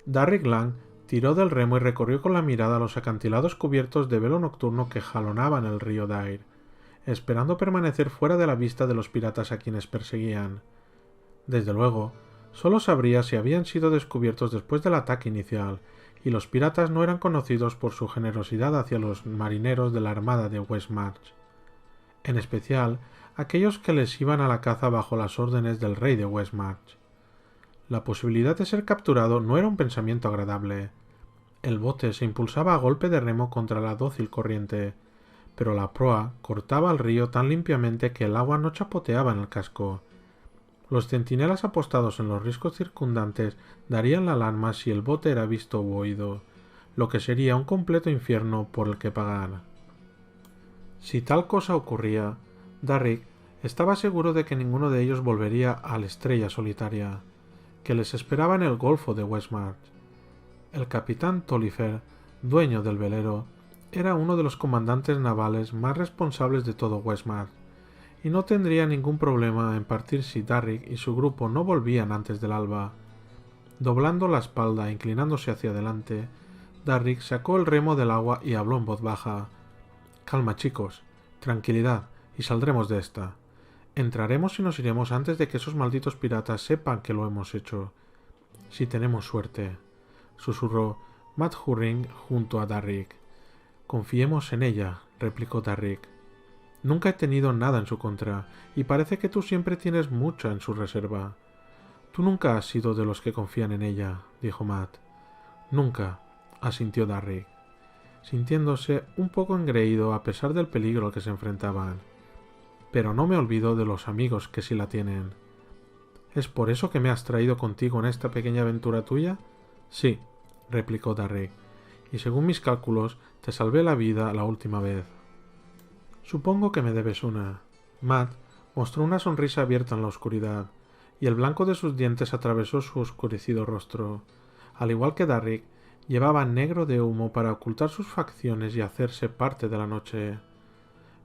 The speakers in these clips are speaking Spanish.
Darrick Lang tiró del remo y recorrió con la mirada los acantilados cubiertos de velo nocturno que jalonaban el río Dair, esperando permanecer fuera de la vista de los piratas a quienes perseguían. Desde luego, solo sabría si habían sido descubiertos después del ataque inicial, y los piratas no eran conocidos por su generosidad hacia los marineros de la armada de Westmarch, en especial aquellos que les iban a la caza bajo las órdenes del rey de Westmarch. La posibilidad de ser capturado no era un pensamiento agradable. El bote se impulsaba a golpe de remo contra la dócil corriente, pero la proa cortaba el río tan limpiamente que el agua no chapoteaba en el casco. Los centinelas apostados en los riscos circundantes darían la alarma si el bote era visto u oído, lo que sería un completo infierno por el que pagar. Si tal cosa ocurría, Darrick estaba seguro de que ninguno de ellos volvería a la Estrella Solitaria, que les esperaba en el Golfo de Westmarch. El capitán Tolliver, dueño del velero, era uno de los comandantes navales más responsables de todo Westmarch, y no tendría ningún problema en partir si Darrick y su grupo no volvían antes del alba. Doblando la espalda e inclinándose hacia adelante, Darrick sacó el remo del agua y habló en voz baja. «Calma, chicos. Tranquilidad, y saldremos de esta. Entraremos y nos iremos antes de que esos malditos piratas sepan que lo hemos hecho. Si tenemos suerte», susurró Matt Hurring junto a Darrick. «Confiemos en ella», replicó Darrick. «Nunca he tenido nada en su contra, y parece que tú siempre tienes mucha en su reserva». «Tú nunca has sido de los que confían en ella», dijo Matt. «Nunca», asintió Darrick, sintiéndose un poco engreído a pesar del peligro al que se enfrentaban. «Pero no me olvido de los amigos que sí la tienen». «¿Es por eso que me has traído contigo en esta pequeña aventura tuya?» «Sí», replicó Darrick, «y según mis cálculos te salvé la vida la última vez». «Supongo que me debes una». Matt mostró una sonrisa abierta en la oscuridad, y el blanco de sus dientes atravesó su oscurecido rostro. Al igual que Darrick, llevaba negro de humo para ocultar sus facciones y hacerse parte de la noche.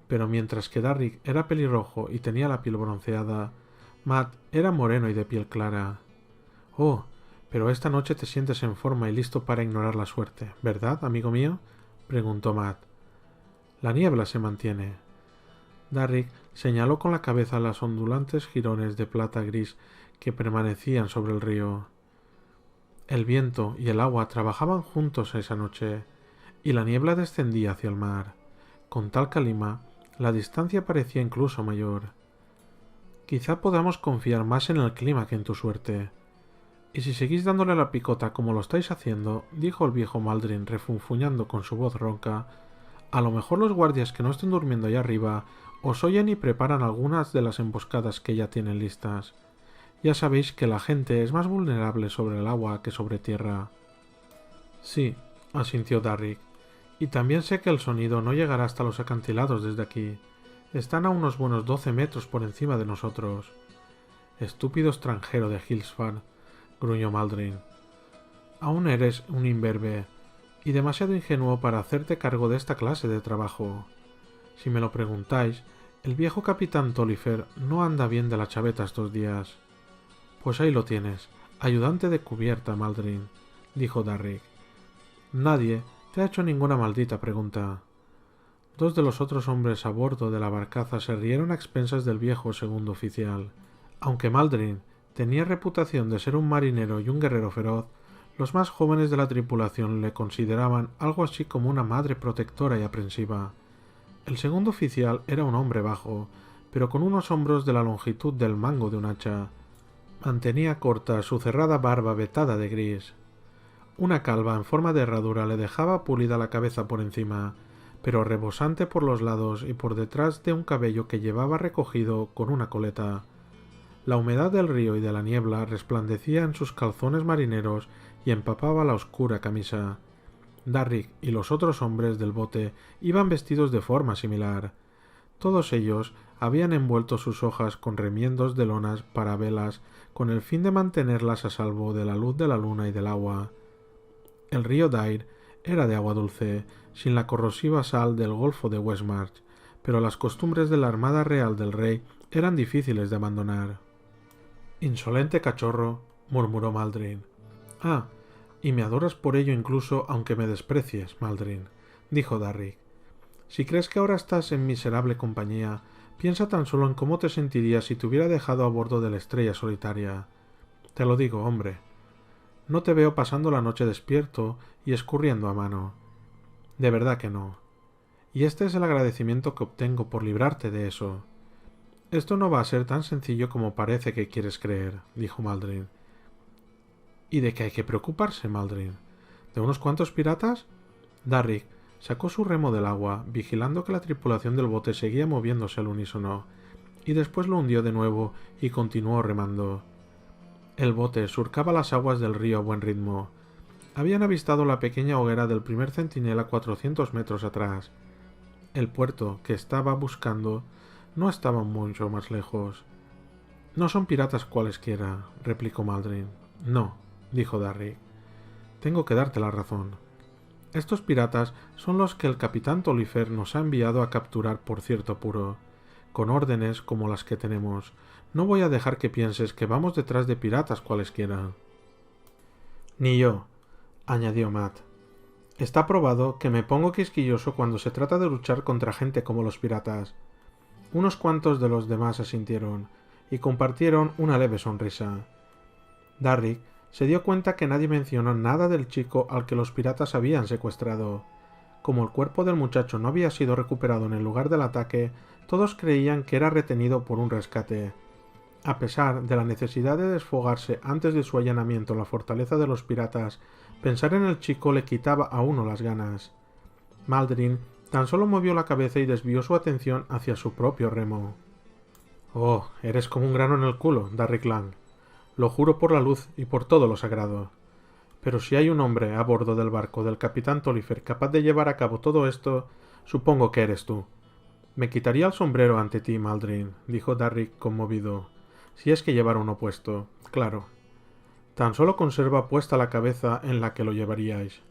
Pero mientras que Darrick era pelirrojo y tenía la piel bronceada, Matt era moreno y de piel clara. «Oh, pero esta noche te sientes en forma y listo para ignorar la suerte, ¿verdad, amigo mío?», preguntó Matt. «La niebla se mantiene». Darrick señaló con la cabeza las ondulantes jirones de plata gris que permanecían sobre el río. El viento y el agua trabajaban juntos esa noche, y la niebla descendía hacia el mar. Con tal calima, la distancia parecía incluso mayor. «Quizá podamos confiar más en el clima que en tu suerte. Y si seguís dándole la picota como lo estáis haciendo», dijo el viejo Maldrin refunfuñando con su voz ronca, «a lo mejor los guardias que no estén durmiendo allá arriba os oyen y preparan algunas de las emboscadas que ya tienen listas. Ya sabéis que la gente es más vulnerable sobre el agua que sobre tierra». «Sí», asintió Darrick, «y también sé que el sonido no llegará hasta los acantilados desde aquí. Están a unos buenos 12 metros por encima de nosotros». «Estúpido extranjero de Hillsford», gruñó Maldrin. «Aún eres un imberbe y demasiado ingenuo para hacerte cargo de esta clase de trabajo. Si me lo preguntáis, el viejo capitán Tolliver no anda bien de la chaveta estos días». «Pues ahí lo tienes, ayudante de cubierta, Maldrin», dijo Darrick. «Nadie te ha hecho ninguna maldita pregunta». Dos de los otros hombres a bordo de la barcaza se rieron a expensas del viejo segundo oficial. Aunque Maldrin tenía reputación de ser un marinero y un guerrero feroz, los más jóvenes de la tripulación le consideraban algo así como una madre protectora y aprensiva. El segundo oficial era un hombre bajo, pero con unos hombros de la longitud del mango de un hacha. Mantenía corta su cerrada barba vetada de gris. Una calva en forma de herradura le dejaba pulida la cabeza por encima, pero rebosante por los lados y por detrás de un cabello que llevaba recogido con una coleta. La humedad del río y de la niebla resplandecía en sus calzones marineros y empapaba la oscura camisa. Darrick y los otros hombres del bote iban vestidos de forma similar. Todos ellos habían envuelto sus hojas con remiendos de lonas para velas con el fin de mantenerlas a salvo de la luz de la luna y del agua. El río Dair era de agua dulce, sin la corrosiva sal del Golfo de Westmarch, pero las costumbres de la Armada Real del Rey eran difíciles de abandonar. «Insolente cachorro», murmuró Maldrin. «Ah, Y me adoras por ello incluso aunque me desprecies, Maldrin, dijo Darrick. Si crees que ahora estás en miserable compañía, piensa tan solo en cómo te sentirías si te hubiera dejado a bordo de la Estrella Solitaria. Te lo digo, hombre. No te veo pasando la noche despierto y escurriendo a mano. De verdad que no. Y este es el agradecimiento que obtengo por librarte de eso. Esto no va a ser tan sencillo como parece que quieres creer, dijo Maldrin. ¿Y de qué hay que preocuparse, Maldrin? ¿De unos cuantos piratas? Darrick sacó su remo del agua, vigilando que la tripulación del bote seguía moviéndose al unísono, y después lo hundió de nuevo y continuó remando. El bote surcaba las aguas del río a buen ritmo. Habían avistado la pequeña hoguera del primer centinela 400 metros atrás. El puerto que estaba buscando no estaba mucho más lejos. No son piratas cualesquiera, replicó Maldrin. No, dijo Darrick. Tengo que darte la razón. Estos piratas son los que el capitán Tolifer nos ha enviado a capturar por cierto apuro. Con órdenes como las que tenemos, no voy a dejar que pienses que vamos detrás de piratas cualesquiera. Ni yo, añadió Matt. Está probado que me pongo quisquilloso cuando se trata de luchar contra gente como los piratas. Unos cuantos de los demás asintieron, y compartieron una leve sonrisa. Darrick se dio cuenta que nadie mencionó nada del chico al que los piratas habían secuestrado. Como el cuerpo del muchacho no había sido recuperado en el lugar del ataque, todos creían que era retenido por un rescate. A pesar de la necesidad de desfogarse antes de su allanamiento en la fortaleza de los piratas, pensar en el chico le quitaba a uno las ganas. Maldrin tan solo movió la cabeza y desvió su atención hacia su propio remo. «Oh, eres como un grano en el culo, Darrick Lang. Lo juro por la luz y por todo lo sagrado. Pero si hay un hombre a bordo del barco del capitán Tolifer capaz de llevar a cabo todo esto, supongo que eres tú». «Me quitaría el sombrero ante ti, Maldrin», dijo Darrick conmovido. «Si es que llevara uno puesto, claro». «Tan solo conserva puesta la cabeza en la que lo llevaríais»,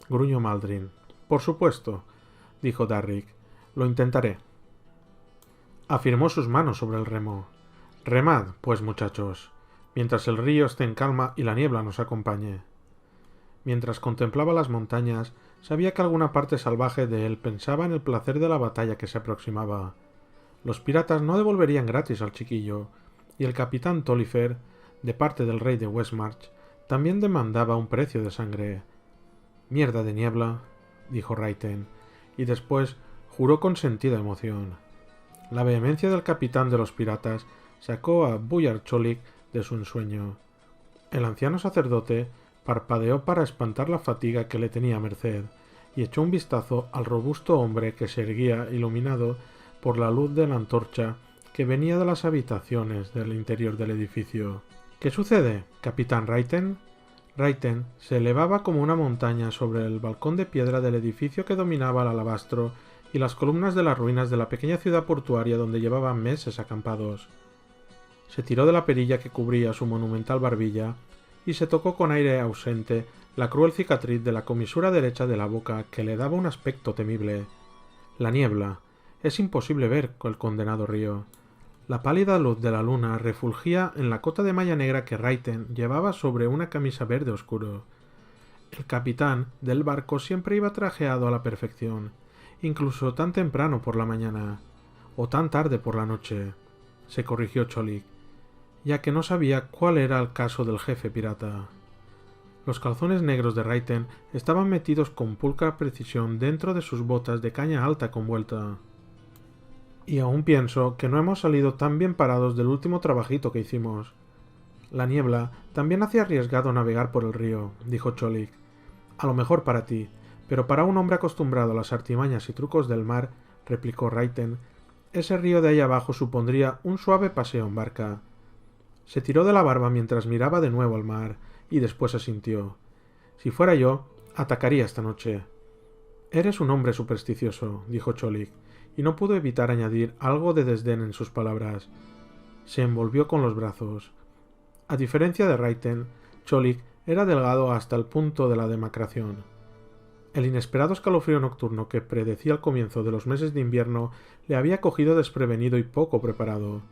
gruñó Maldrin. «Por supuesto», dijo Darrick. «Lo intentaré». Afirmó sus manos sobre el remo. «Remad, pues, muchachos, mientras el río esté en calma y la niebla nos acompañe». Mientras contemplaba las montañas, sabía que alguna parte salvaje de él pensaba en el placer de la batalla que se aproximaba. Los piratas no devolverían gratis al chiquillo, y el capitán Tolifer, de parte del rey de Westmarch, también demandaba un precio de sangre. «Mierda de niebla», dijo Raiten, y después juró con sentida emoción. La vehemencia del capitán de los piratas sacó a Buyar Cholik de su ensueño. El anciano sacerdote parpadeó para espantar la fatiga que le tenía a merced, y echó un vistazo al robusto hombre que se erguía iluminado por la luz de la antorcha que venía de las habitaciones del interior del edificio. «¿Qué sucede, capitán Raiten?» Raiten se elevaba como una montaña sobre el balcón de piedra del edificio que dominaba el alabastro y las columnas de las ruinas de la pequeña ciudad portuaria donde llevaban meses acampados. Se tiró de la perilla que cubría su monumental barbilla y se tocó con aire ausente la cruel cicatriz de la comisura derecha de la boca que le daba un aspecto temible. La niebla. Es imposible ver el condenado río. La pálida luz de la luna refulgía en la cota de malla negra que Raiten llevaba sobre una camisa verde oscuro. El capitán del barco siempre iba trajeado a la perfección, incluso tan temprano por la mañana, o tan tarde por la noche, se corrigió Cholik, ya que no sabía cuál era el caso del jefe pirata. Los calzones negros de Raiten estaban metidos con pulcra precisión dentro de sus botas de caña alta con vuelta. «Y aún pienso que no hemos salido tan bien parados del último trabajito que hicimos». «La niebla también hacía arriesgado navegar por el río», dijo Cholik. «A lo mejor para ti, pero para un hombre acostumbrado a las artimañas y trucos del mar», replicó Raiten, «ese río de ahí abajo supondría un suave paseo en barca». Se tiró de la barba mientras miraba de nuevo al mar, y después asintió. «Si fuera yo, atacaría esta noche». «Eres un hombre supersticioso», dijo Cholik, y no pudo evitar añadir algo de desdén en sus palabras. Se envolvió con los brazos. A diferencia de Raiten, Cholik era delgado hasta el punto de la demacración. El inesperado escalofrío nocturno que predecía el comienzo de los meses de invierno le había cogido desprevenido y poco preparado.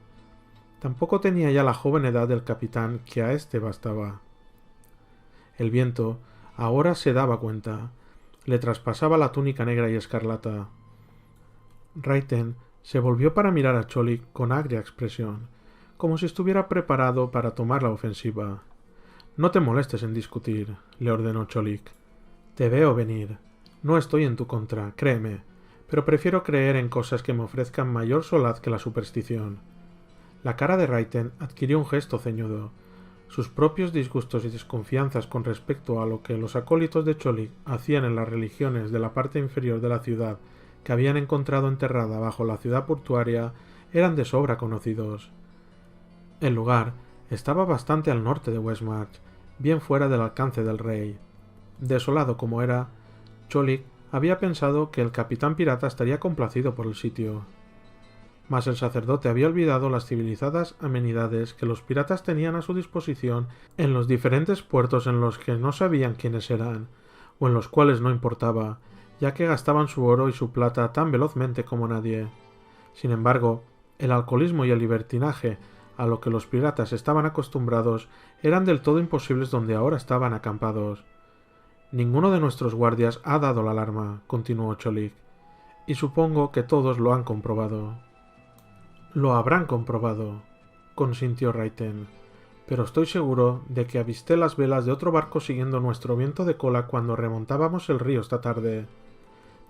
Tampoco tenía ya la joven edad del capitán que a éste bastaba. El viento Ahora se daba cuenta. Le traspasaba la túnica negra y escarlata. Raiten se volvió para mirar a Cholik con agria expresión, como si estuviera preparado para tomar la ofensiva. No te molestes en discutir, le ordenó Cholik. Te veo venir. No estoy en tu contra, créeme, pero prefiero creer en cosas que me ofrezcan mayor solaz que la superstición. La cara de Raiten adquirió un gesto ceñudo. Sus propios disgustos y desconfianzas con respecto a lo que los acólitos de Cholik hacían en las religiones de la parte inferior de la ciudad que habían encontrado enterrada bajo la ciudad portuaria eran de sobra conocidos. El lugar estaba bastante al norte de Westmarch, bien fuera del alcance del rey. Desolado como era, Cholik había pensado que el capitán pirata estaría complacido por el sitio. Mas el sacerdote había olvidado las civilizadas amenidades que los piratas tenían a su disposición en los diferentes puertos en los que no sabían quiénes eran, o en los cuales no importaba, ya que gastaban su oro y su plata tan velozmente como nadie. Sin embargo, el alcoholismo y el libertinaje a lo que los piratas estaban acostumbrados eran del todo imposibles donde ahora estaban acampados. Ninguno de nuestros guardias ha dado la alarma, continuó Cholik, y supongo que todos lo han comprobado. Lo habrán comprobado, consintió Raiten, pero estoy seguro de que avisté las velas de otro barco siguiendo nuestro viento de cola cuando remontábamos el río esta tarde.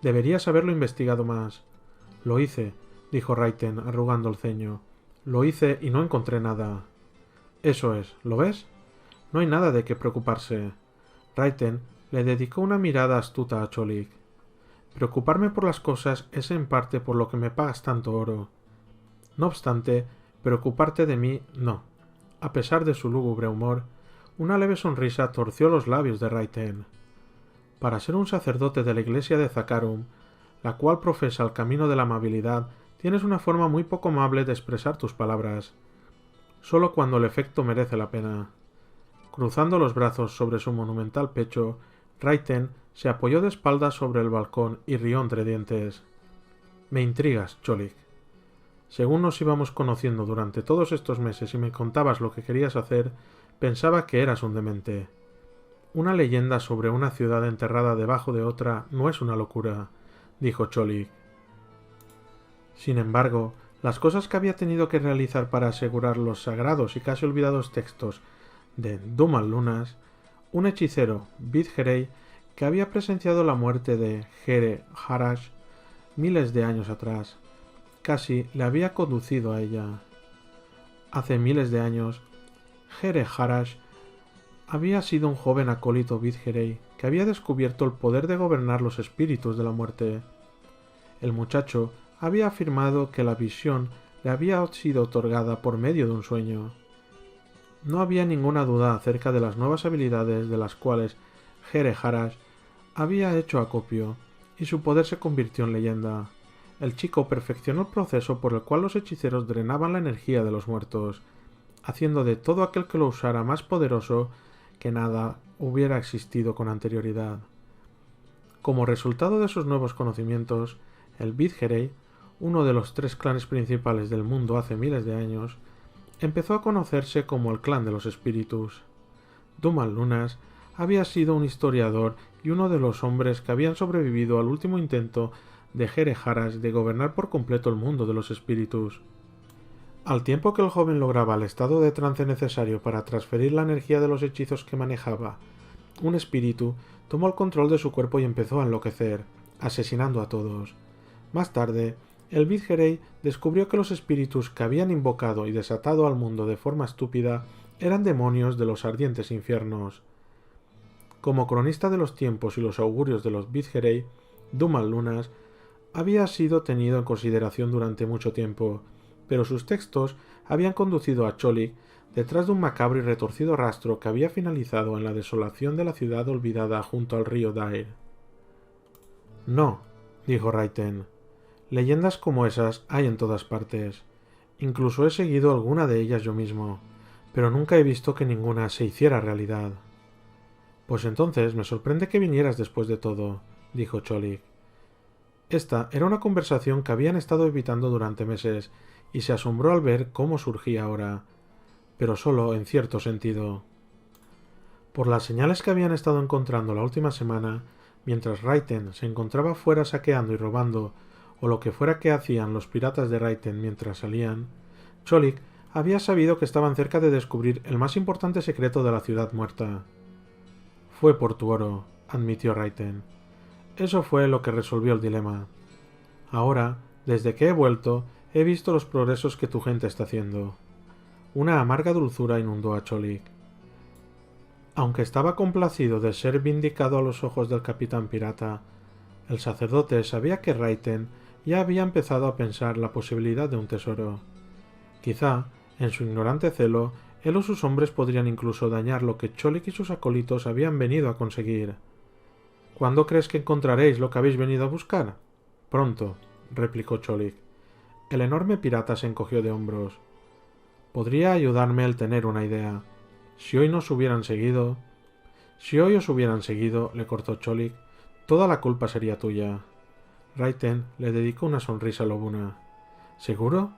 Deberías haberlo investigado más. Lo hice, dijo Raiten, arrugando el ceño. Lo hice y no encontré nada. Eso es, ¿lo ves? No hay nada de qué preocuparse. Raiten le dedicó una mirada astuta a Cholik. Preocuparme por las cosas es en parte por lo que me pagas tanto oro. No obstante, preocuparte de mí no. A pesar de su lúgubre humor, una leve sonrisa torció los labios de Raiten. Para ser un sacerdote de la iglesia de Zakarum, la cual profesa el camino de la amabilidad, tienes una forma muy poco amable de expresar tus palabras, solo cuando el efecto merece la pena. Cruzando los brazos sobre su monumental pecho, Raiten se apoyó de espaldas sobre el balcón y rió entre dientes. Me intrigas, Cholik. Según nos íbamos conociendo durante todos estos meses y me contabas lo que querías hacer, pensaba que eras un demente. Una leyenda sobre una ciudad enterrada debajo de otra no es una locura, dijo Cholik. Sin embargo, las cosas que había tenido que realizar para asegurar los sagrados y casi olvidados textos de Dumal Lunas, un hechicero, Vidgerey, que había presenciado la muerte de Here Harash miles de años atrás, casi le había conducido a ella. Hace miles de años, Here Harash había sido un joven acólito Vidgerey que había descubierto el poder de gobernar los espíritus de la muerte. El muchacho había afirmado que la visión le había sido otorgada por medio de un sueño. No había ninguna duda acerca de las nuevas habilidades de las cuales Here Harash había hecho acopio, y su poder se convirtió en leyenda. El chico perfeccionó el proceso por el cual los hechiceros drenaban la energía de los muertos, haciendo de todo aquel que lo usara más poderoso que nada hubiera existido con anterioridad. Como resultado de sus nuevos conocimientos, el Vidgerey, uno de los 3 clanes principales del mundo hace miles de años, empezó a conocerse como el clan de los espíritus. Dumal Lunas había sido un historiador y uno de los hombres que habían sobrevivido al último intento de Here Harash de gobernar por completo el mundo de los espíritus. Al tiempo que el joven lograba el estado de trance necesario para transferir la energía de los hechizos que manejaba, un espíritu tomó el control de su cuerpo y empezó a enloquecer, asesinando a todos. Más tarde, el Vidgerey descubrió que los espíritus que habían invocado y desatado al mundo de forma estúpida eran demonios de los ardientes infiernos. Como cronista de los tiempos y los augurios de los Vidgerey, Dumal Lunas había sido tenido en consideración durante mucho tiempo, pero sus textos habían conducido a Cholik detrás de un macabro y retorcido rastro que había finalizado en la desolación de la ciudad olvidada junto al río Dair. No, dijo Raiten. Leyendas como esas hay en todas partes. Incluso he seguido alguna de ellas yo mismo, pero nunca he visto que ninguna se hiciera realidad. Pues entonces me sorprende que vinieras después de todo, dijo Cholik. Esta era una conversación que habían estado evitando durante meses, y se asombró al ver cómo surgía ahora, pero solo en cierto sentido. Por las señales que habían estado encontrando la última semana, mientras Raiten se encontraba fuera saqueando y robando, o lo que fuera que hacían los piratas de Raiten mientras salían, Cholik había sabido que estaban cerca de descubrir el más importante secreto de la ciudad muerta. Fue por tu oro, admitió Raiten. Eso fue lo que resolvió el dilema. Ahora, desde que he vuelto, he visto los progresos que tu gente está haciendo. Una amarga dulzura inundó a Cholik. Aunque estaba complacido de ser vindicado a los ojos del capitán pirata, el sacerdote sabía que Raiten ya había empezado a pensar la posibilidad de un tesoro. Quizá, en su ignorante celo, él o sus hombres podrían incluso dañar lo que Cholik y sus acólitos habían venido a conseguir. ¿Cuándo crees que encontraréis lo que habéis venido a buscar? Pronto, replicó Cholik. El enorme pirata se encogió de hombros. Podría ayudarme el tener una idea. Si hoy os hubieran seguido, le cortó Cholik, toda la culpa sería tuya. Raiten le dedicó una sonrisa lobuna. ¿Seguro?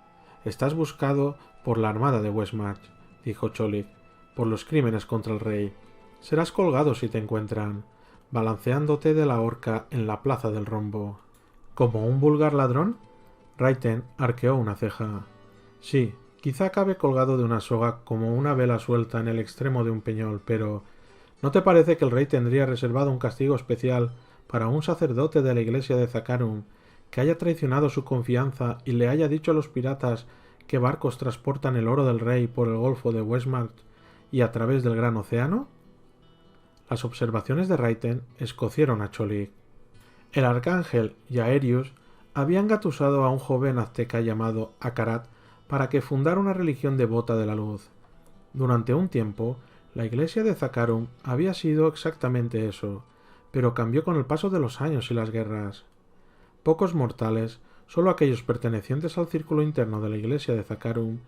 Estás buscado por la armada de Westmarch, dijo Cholik, por los crímenes contra el rey. Serás colgado si te encuentran, balanceándote de la horca en la plaza del rombo. ¿Como un vulgar ladrón? Raiten arqueó una ceja. Sí, quizá acabe colgado de una soga como una vela suelta en el extremo de un peñol, pero ¿no te parece que el rey tendría reservado un castigo especial para un sacerdote de la iglesia de Zakarum que haya traicionado su confianza y le haya dicho a los piratas que barcos transportan el oro del rey por el golfo de Westmarch y a través del gran océano? Las observaciones de Raiten escocieron a Cholik. El arcángel y Aerius habían gatusado a un joven azteca llamado Akarat para que fundara una religión devota de la luz. Durante un tiempo, la iglesia de Zakarum había sido exactamente eso, pero cambió con el paso de los años y las guerras. Pocos mortales, solo aquellos pertenecientes al círculo interno de la iglesia de Zakarum,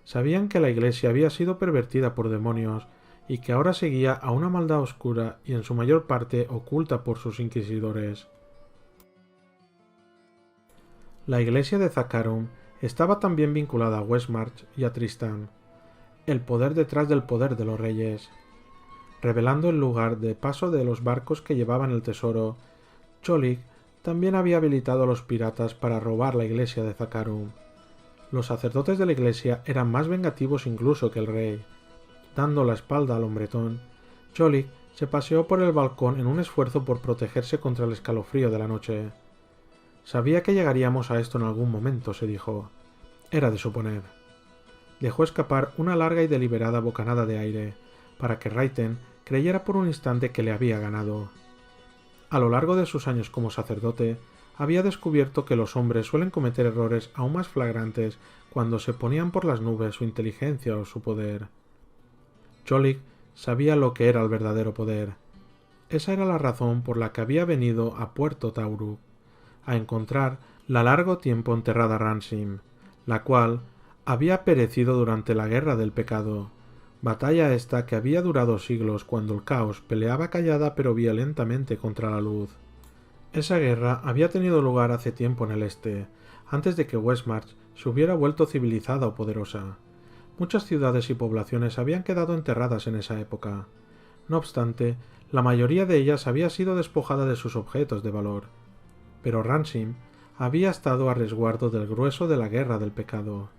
sabían que la iglesia había sido pervertida por demonios y que ahora seguía a una maldad oscura y en su mayor parte oculta por sus inquisidores. La iglesia de Zakarum estaba también vinculada a Westmarch y a Tristán, el poder detrás del poder de los reyes. Revelando el lugar de paso de los barcos que llevaban el tesoro, Cholik también había habilitado a los piratas para robar la iglesia de Zakarum. Los sacerdotes de la iglesia eran más vengativos incluso que el rey. Dando la espalda al hombretón, Cholik se paseó por el balcón en un esfuerzo por protegerse contra el escalofrío de la noche. Sabía que llegaríamos a esto en algún momento, se dijo. Era de suponer. Dejó escapar una larga y deliberada bocanada de aire, para que Raiten creyera por un instante que le había ganado. A lo largo de sus años como sacerdote, había descubierto que los hombres suelen cometer errores aún más flagrantes cuando se ponían por las nubes su inteligencia o su poder. Cholik sabía lo que era el verdadero poder. Esa era la razón por la que había venido a Puerto Tauruk, a encontrar la largo tiempo enterrada Ransim, la cual había perecido durante la guerra del pecado, batalla esta que había durado siglos cuando el caos peleaba callada pero violentamente contra la luz. Esa guerra había tenido lugar hace tiempo en el este, antes de que Westmarch se hubiera vuelto civilizada o poderosa. Muchas ciudades y poblaciones habían quedado enterradas en esa época. No obstante, la mayoría de ellas había sido despojada de sus objetos de valor. Pero Ransim había estado a resguardo del grueso de la guerra del pecado.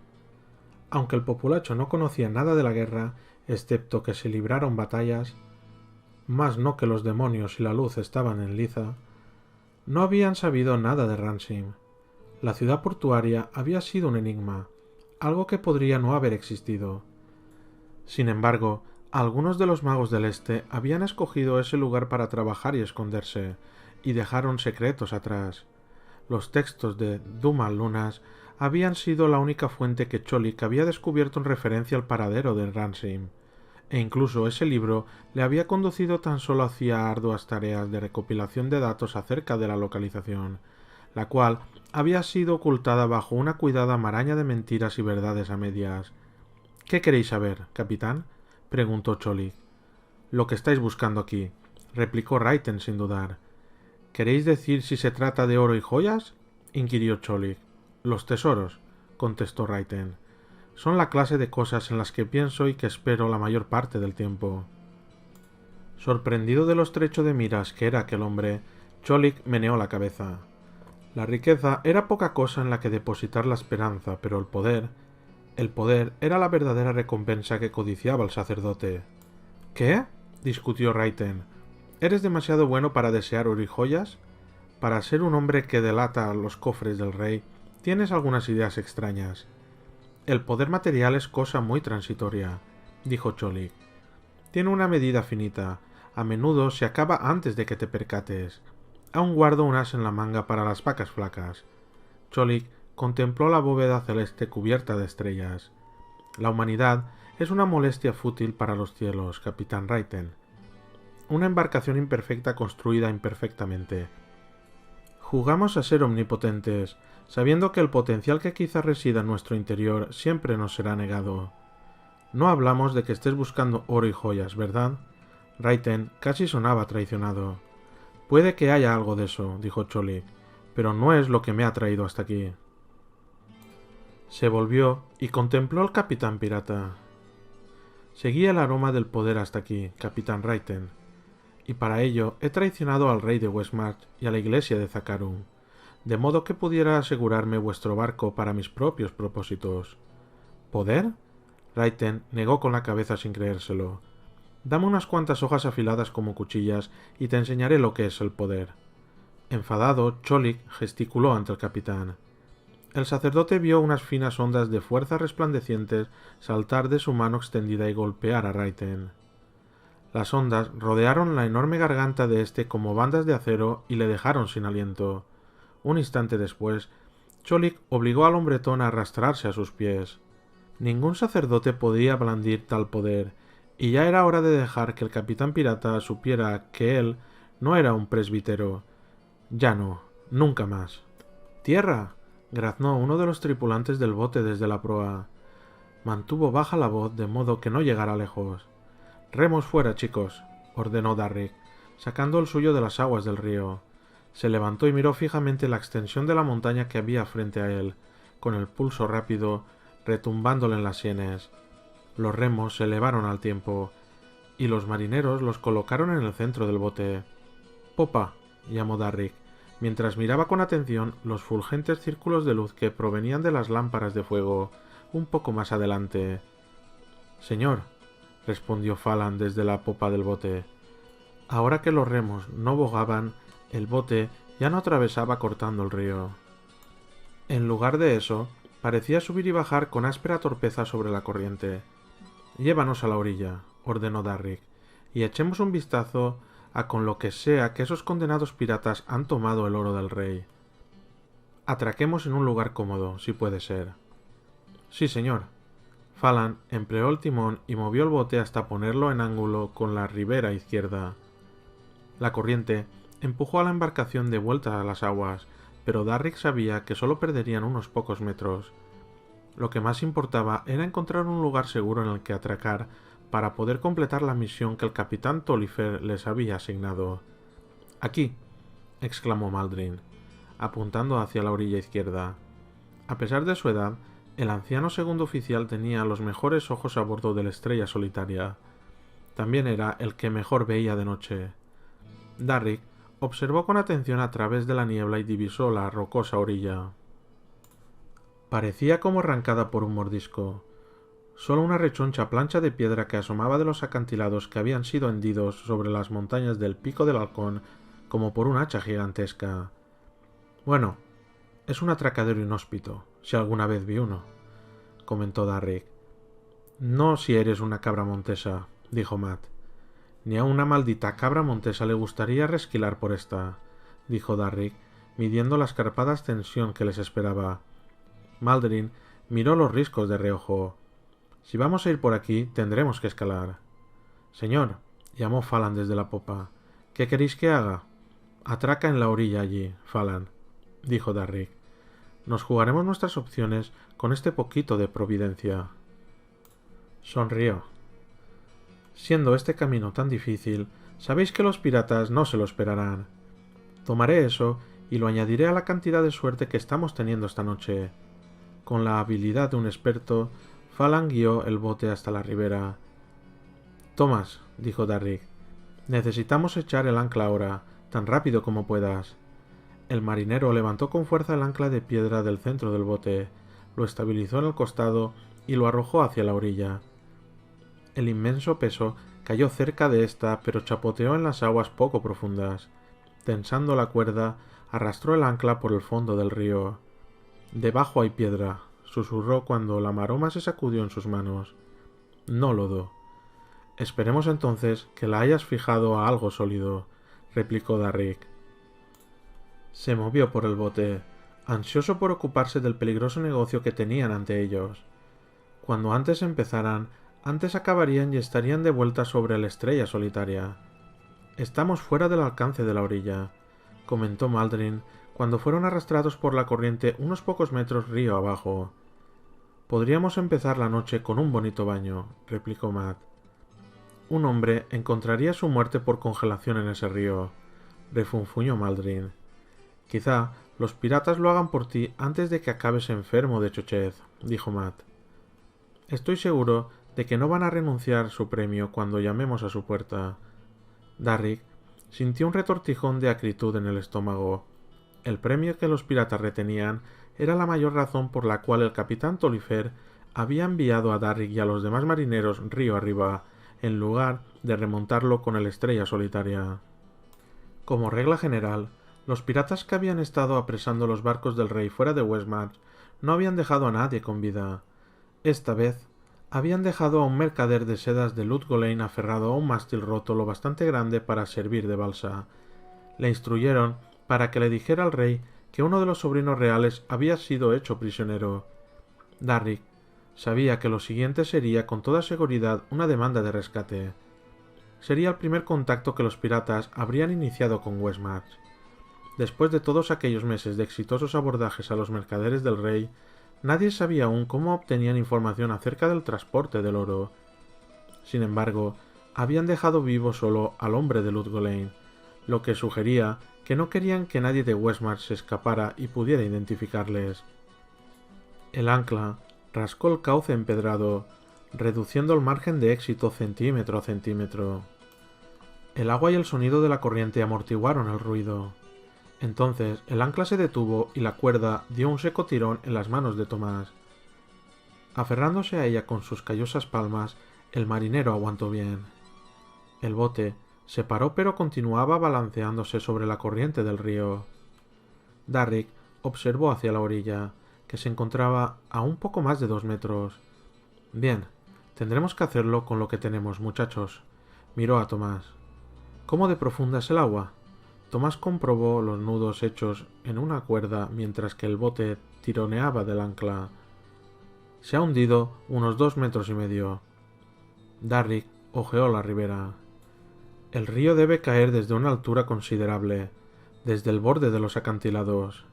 Aunque el populacho no conocía nada de la guerra, excepto que se libraron batallas, más no que los demonios y la luz estaban en liza, no habían sabido nada de Ransim. La ciudad portuaria había sido un enigma, algo que podría no haber existido. Sin embargo, algunos de los magos del este habían escogido ese lugar para trabajar y esconderse, y dejaron secretos atrás. Los textos de Dumal Lunas habían sido la única fuente que Cholik había descubierto en referencia al paradero de Ransim, e incluso ese libro le había conducido tan solo hacia arduas tareas de recopilación de datos acerca de la localización, la cual había sido ocultada bajo una cuidada maraña de mentiras y verdades a medias. ¿Qué queréis saber, capitán?, preguntó Cholik. Lo que estáis buscando aquí, replicó Raiten sin dudar. ¿Queréis decir si se trata de oro y joyas?, inquirió Cholik. Los tesoros, contestó Raiten. Son la clase de cosas en las que pienso y que espero la mayor parte del tiempo. Sorprendido de lo estrecho de miras que era aquel hombre, Cholik meneó la cabeza. La riqueza era poca cosa en la que depositar la esperanza, pero el poder era la verdadera recompensa que codiciaba el sacerdote. ¿Qué? Discutió Raiten. ¿Eres demasiado bueno para desear oro y joyas? Para ser un hombre que delata los cofres del rey, tienes algunas ideas extrañas. El poder material es cosa muy transitoria, dijo Cholik. Tiene una medida finita. A menudo se acaba antes de que te percates. Aún guardo un as en la manga para las vacas flacas. Cholik contempló la bóveda celeste cubierta de estrellas. La humanidad es una molestia fútil para los cielos, capitán Raiten. Una embarcación imperfecta construida imperfectamente. Jugamos a ser omnipotentes, sabiendo que el potencial que quizá resida en nuestro interior siempre nos será negado. No hablamos de que estés buscando oro y joyas, ¿verdad? Raiten casi sonaba traicionado. Puede que haya algo de eso, dijo Cholik, pero no es lo que me ha traído hasta aquí. Se volvió y contempló al capitán pirata. Seguía el aroma del poder hasta aquí, capitán Raiten, y para ello he traicionado al rey de Westmarch y a la iglesia de Zakarum, de modo que pudiera asegurarme vuestro barco para mis propios propósitos. ¿Poder? Raiten negó con la cabeza sin creérselo. Dame unas cuantas hojas afiladas como cuchillas y te enseñaré lo que es el poder. Enfadado, Cholik gesticuló ante el capitán. El sacerdote vio unas finas ondas de fuerza resplandecientes saltar de su mano extendida y golpear a Raiten. Las ondas rodearon la enorme garganta de éste como bandas de acero y le dejaron sin aliento. Un instante después, Cholik obligó al hombretón a arrastrarse a sus pies. Ningún sacerdote podía blandir tal poder, y ya era hora de dejar que el capitán pirata supiera que él no era un presbítero. Ya no, nunca más. ¡Tierra! Graznó uno de los tripulantes del bote desde la proa. Mantuvo baja la voz de modo que no llegara lejos. «Remos fuera, chicos», ordenó Darrick, sacando el suyo de las aguas del río. Se levantó y miró fijamente la extensión de la montaña que había frente a él, con el pulso rápido, retumbándole en las sienes. Los remos se elevaron al tiempo, y los marineros los colocaron en el centro del bote. «Popa», llamó Darrick, mientras miraba con atención los fulgentes círculos de luz que provenían de las lámparas de fuego un poco más adelante. «Señor», respondió Falan desde la popa del bote. Ahora que los remos no bogaban, el bote ya no atravesaba cortando el río. En lugar de eso, parecía subir y bajar con áspera torpeza sobre la corriente. «Llévanos a la orilla», ordenó Darrick, «y echemos un vistazo a con lo que sea que esos condenados piratas han tomado el oro del rey. Atraquemos en un lugar cómodo, si puede ser». «Sí, señor». Falan empleó el timón y movió el bote hasta ponerlo en ángulo con la ribera izquierda. La corriente empujó a la embarcación de vuelta a las aguas, pero Darrick sabía que solo perderían unos pocos metros. Lo que más importaba era encontrar un lugar seguro en el que atracar para poder completar la misión que el capitán Tolifer les había asignado. «Aquí», exclamó Maldrin, apuntando hacia la orilla izquierda. A pesar de su edad, el anciano segundo oficial tenía los mejores ojos a bordo de la Estrella Solitaria. También era el que mejor veía de noche. Darrick observó con atención a través de la niebla y divisó la rocosa orilla. Parecía como arrancada por un mordisco. Solo una rechoncha plancha de piedra que asomaba de los acantilados que habían sido hendidos sobre las montañas del Pico del Halcón como por un hacha gigantesca. «Bueno, es un atracadero inhóspito, si alguna vez vi uno», comentó Darrick. «No si eres una cabra montesa», dijo Matt. «Ni a una maldita cabra montesa le gustaría resquilar por esta», dijo Darrick, midiendo la escarpada ascensión que les esperaba. Maldrin miró los riscos de reojo. «Si vamos a ir por aquí, tendremos que escalar». «Señor», llamó Falan desde la popa, «¿qué queréis que haga?» «Atraca en la orilla allí, Falan», dijo Darrick. «Nos jugaremos nuestras opciones con este poquito de providencia». Sonrió. «Siendo este camino tan difícil, sabéis que los piratas no se lo esperarán. Tomaré eso y lo añadiré a la cantidad de suerte que estamos teniendo esta noche». Con la habilidad de un experto, Falan guió el bote hasta la ribera. «Tomás», dijo Darrick, Necesitamos echar el ancla ahora, tan rápido como puedas. El marinero levantó con fuerza el ancla de piedra del centro del bote, lo estabilizó en el costado y lo arrojó hacia la orilla. El inmenso peso cayó cerca de ésta, pero chapoteó en las aguas poco profundas. Tensando la cuerda, arrastró el ancla por el fondo del río. Debajo hay piedra, susurró cuando la maroma se sacudió en sus manos. No lodo. Esperemos entonces que la hayas fijado a algo sólido, replicó Darrick. Se movió por el bote, ansioso por ocuparse del peligroso negocio que tenían ante ellos. Cuando antes empezaran, antes acabarían y estarían de vuelta sobre la estrella solitaria. Estamos fuera del alcance de la orilla, comentó Maldrin cuando fueron arrastrados por la corriente unos pocos metros río abajo. Podríamos empezar la noche con un bonito baño, replicó Matt. Un hombre encontraría su muerte por congelación en ese río, refunfuñó Maldrin. Quizá los piratas lo hagan por ti antes de que acabes enfermo de chochez, dijo Matt. Estoy seguro de que no van a renunciar a su premio cuando llamemos a su puerta. Darrick sintió un retortijón de acritud en el estómago. El premio que los piratas retenían era la mayor razón por la cual el capitán Tolifer había enviado a Darrick y a los demás marineros río arriba, en lugar de remontarlo con el Estrella Solitaria. Como regla general, los piratas que habían estado apresando los barcos del rey fuera de Westmarch no habían dejado a nadie con vida. Esta vez habían dejado a un mercader de sedas de Ludgolain aferrado a un mástil roto lo bastante grande para servir de balsa. Le instruyeron para que le dijera al rey que uno de los sobrinos reales había sido hecho prisionero. Darrick sabía que lo siguiente sería con toda seguridad una demanda de rescate. Sería el primer contacto que los piratas habrían iniciado con Westmarch. Después de todos aquellos meses de exitosos abordajes a los mercaderes del rey, nadie sabía aún cómo obtenían información acerca del transporte del oro. Sin embargo, habían dejado vivo solo al hombre de Ludgolain, lo que sugería que no querían que nadie de Westmarch se escapara y pudiera identificarles. El ancla rascó el cauce empedrado, reduciendo el margen de éxito centímetro a centímetro. El agua y el sonido de la corriente amortiguaron el ruido. Entonces el ancla se detuvo y la cuerda dio un seco tirón en las manos de Tomás. Aferrándose a ella con sus callosas palmas, el marinero aguantó bien. El bote se paró pero continuaba balanceándose sobre la corriente del río. Darrick observó hacia la orilla, que se encontraba a un poco más de 2 metros. Bien, tendremos que hacerlo con lo que tenemos, muchachos. Miró a Tomás. ¿Cómo de profunda es el agua? Tomás comprobó los nudos hechos en una cuerda mientras que el bote tironeaba del ancla. Se ha hundido unos 2,5 metros. Darrick ojeó la ribera. El río debe caer desde una altura considerable, desde el borde de los acantilados.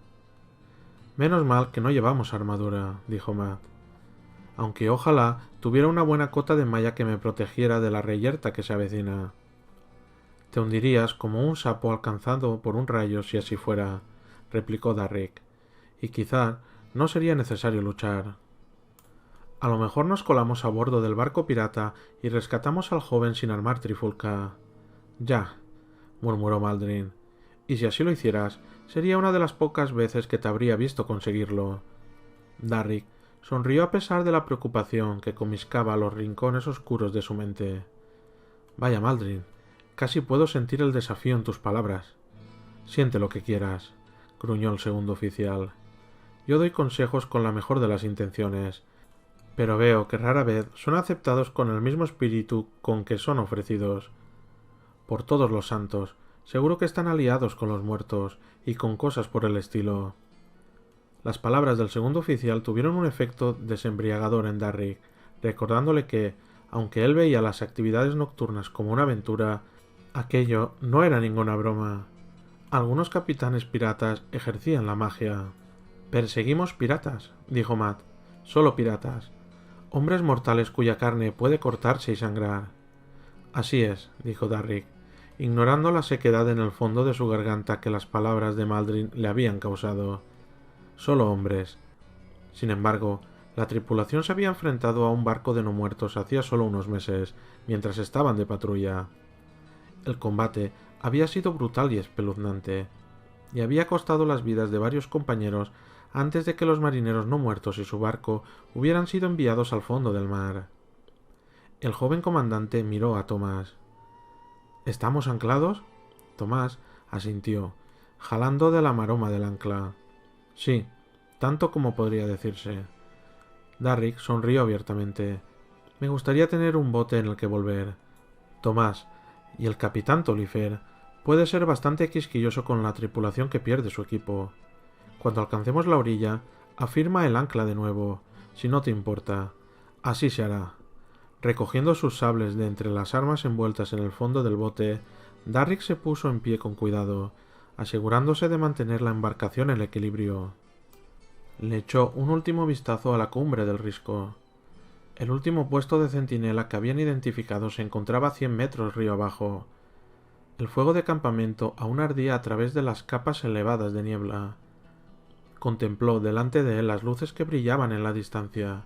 Menos mal que no llevamos armadura, dijo Matt. Aunque ojalá tuviera una buena cota de malla que me protegiera de la reyerta que se avecina. Te hundirías como un sapo alcanzado por un rayo si así fuera, replicó Darrick, y quizá no sería necesario luchar. A lo mejor nos colamos a bordo del barco pirata y rescatamos al joven sin armar trifulca. Ya, murmuró Maldrin, y si así lo hicieras, sería una de las pocas veces que te habría visto conseguirlo. Darrick sonrió a pesar de la preocupación que comiscaba los rincones oscuros de su mente. Vaya, Maldrin, casi puedo sentir el desafío en tus palabras. Siente lo que quieras, gruñó el segundo oficial. Yo doy consejos con la mejor de las intenciones, pero veo que rara vez son aceptados con el mismo espíritu con que son ofrecidos. Por todos los santos, seguro que están aliados con los muertos y con cosas por el estilo. Las palabras del segundo oficial tuvieron un efecto desembriagador en Darrick, recordándole que, aunque él veía las actividades nocturnas como una aventura, aquello no era ninguna broma. Algunos capitanes piratas ejercían la magia. «Perseguimos piratas», dijo Matt. «Solo piratas. Hombres mortales cuya carne puede cortarse y sangrar». «Así es», dijo Darrick, ignorando la sequedad en el fondo de su garganta que las palabras de Maldrin le habían causado. «Solo hombres». Sin embargo, la tripulación se había enfrentado a un barco de no muertos hacía solo unos meses, mientras estaban de patrulla. El combate había sido brutal y espeluznante, y había costado las vidas de varios compañeros antes de que los marineros no muertos y su barco hubieran sido enviados al fondo del mar. El joven comandante miró a Tomás. ¿Estamos anclados? Tomás asintió, jalando de la maroma del ancla. Sí, tanto como podría decirse. Darrick sonrió abiertamente. Me gustaría tener un bote en el que volver. Tomás, y el capitán Tolifer puede ser bastante quisquilloso con la tripulación que pierde su equipo. Cuando alcancemos la orilla, afirma el ancla de nuevo, si no te importa. Así se hará. Recogiendo sus sables de entre las armas envueltas en el fondo del bote, Darrick se puso en pie con cuidado, asegurándose de mantener la embarcación en equilibrio. Le echó un último vistazo a la cumbre del risco. El último puesto de centinela que habían identificado se encontraba a 100 metros río abajo. El fuego de campamento aún ardía a través de las capas elevadas de niebla. Contempló delante de él las luces que brillaban en la distancia,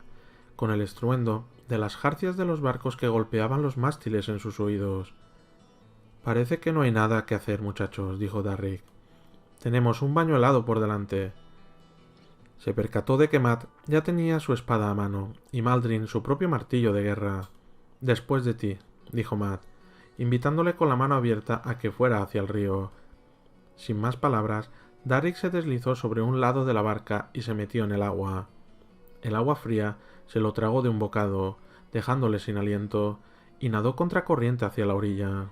con el estruendo de las jarcias de los barcos que golpeaban los mástiles en sus oídos. Parece que no hay nada que hacer, muchachos, dijo Darrick. Tenemos un baño helado por delante. Se percató de que Matt ya tenía su espada a mano y Maldrin su propio martillo de guerra. Después de ti, dijo Matt, invitándole con la mano abierta a que fuera hacia el río. Sin más palabras, Darrick se deslizó sobre un lado de la barca y se metió en el agua. El agua fría se lo tragó de un bocado, dejándole sin aliento, y nadó contracorriente hacia la orilla.